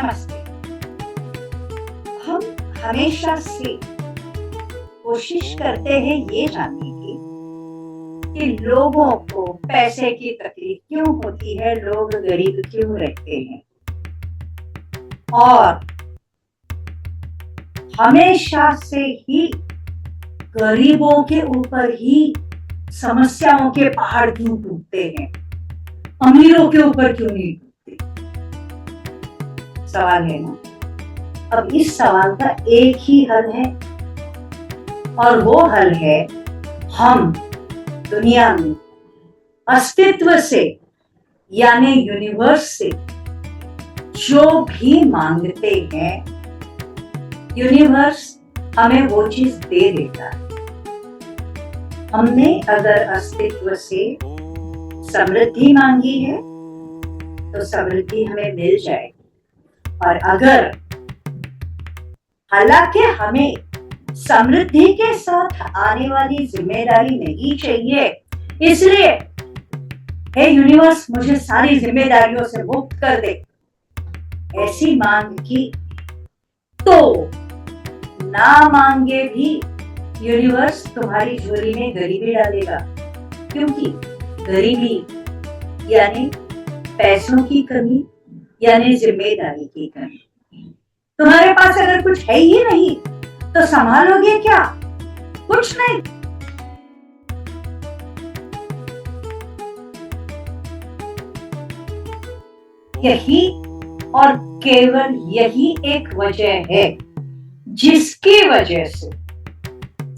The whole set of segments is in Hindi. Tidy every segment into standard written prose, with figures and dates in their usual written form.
नमस्ते। हम हमेशा से कोशिश करते हैं ये जानने की कि लोगों को पैसे की तकलीफ क्यों होती है, लोग गरीब क्यों रहते हैं, और हमेशा से ही गरीबों के ऊपर ही समस्याओं के पहाड़ क्यों टूटते हैं, अमीरों के ऊपर क्यों नहीं टूटते। सवाल है ना। अब इस सवाल का एक ही हल है, और वो हल है हम दुनिया में अस्तित्व से यानी यूनिवर्स से जो भी मांगते हैं, यूनिवर्स हमें वो चीज दे देता है। हमने अगर अस्तित्व से समृद्धि मांगी है तो समृद्धि हमें मिल जाएगी, और अगर हालांकि हमें समृद्धि के साथ आने वाली जिम्मेदारी नहीं चाहिए, इसलिए हे यूनिवर्स मुझे सारी जिम्मेदारियों से मुक्त कर दे, ऐसी मांग की तो ना मांगे भी यूनिवर्स तुम्हारी झोली में गरीबी डालेगा, क्योंकि गरीबी यानी पैसों की कमी यानी जिम्मेदारी की कमी। तुम्हारे पास अगर कुछ है ही नहीं तो संभालोगे क्या? कुछ नहीं। यही और केवल यही एक वजह है जिसकी वजह से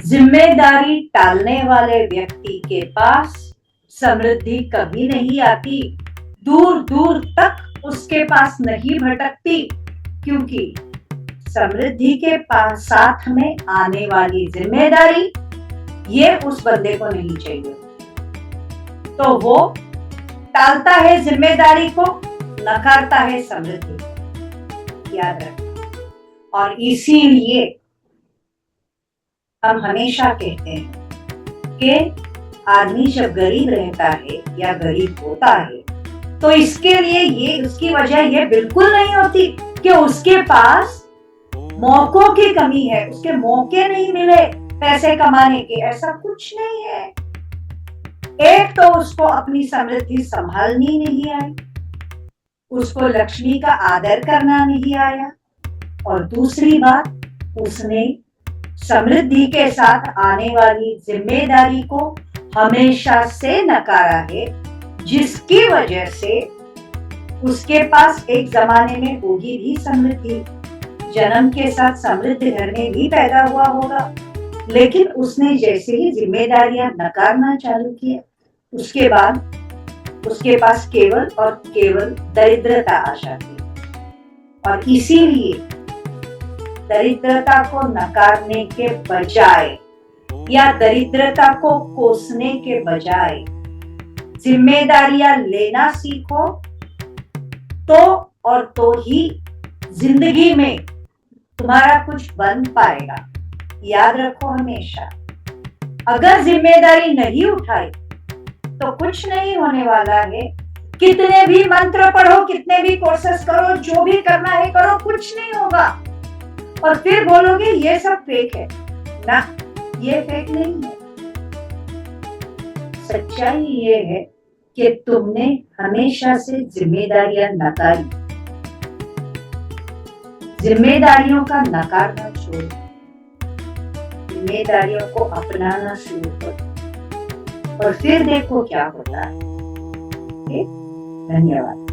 जिम्मेदारी टालने वाले व्यक्ति के पास समृद्धि कभी नहीं आती, दूर दूर तक उसके पास नहीं भटकती, क्योंकि समृद्धि के पास साथ में आने वाली जिम्मेदारी ये उस बंदे को नहीं चाहिए, तो वो टालता है जिम्मेदारी को, नकारता है समृद्धि। याद रखना। और इसीलिए हम हमेशा कहते हैं कि आदमी जब गरीब रहता है या गरीब होता है तो इसके लिए उसकी वजह ये बिल्कुल नहीं होती कि उसके पास मौकों की कमी है, उसके मौके नहीं मिले पैसे कमाने के, ऐसा कुछ नहीं है। एक तो उसको अपनी समृद्धि संभालनी नहीं आई, उसको लक्ष्मी का आदर करना नहीं आया, और दूसरी बात उसने समृद्धि के साथ आने वाली जिम्मेदारी को हमेशा से नकारा है, जिसकी वजह से उसके पास एक जमाने में होगी भी समृद्धि, जन्म के साथ समृद्ध घर में भी पैदा हुआ होगा, लेकिन उसने जैसे ही जिम्मेदारियां नकारना चालू किया, उसके बाद उसके पास केवल और केवल दरिद्रता आ जाती। और इसीलिए दरिद्रता को नकारने के बजाय या दरिद्रता को कोसने के बजाय जिम्मेदारियां लेना सीखो, तो ही जिंदगी में तुम्हारा कुछ बन पाएगा। याद रखो हमेशा, अगर जिम्मेदारी नहीं उठाई तो कुछ नहीं होने वाला है। कितने भी मंत्र पढ़ो, कितने भी कोर्सेस करो, जो भी करना है करो, कुछ नहीं होगा। और फिर बोलोगे ये सब फेक है। ना, ये फेक नहीं है। सच्चाई ये है कि तुमने हमेशा से जिम्मेदारियां नकारी। जिम्मेदारियों का नकारना छोड़ो, जिम्मेदारियों को अपनाना शुरू करो, और फिर देखो क्या होता है। धन्यवाद।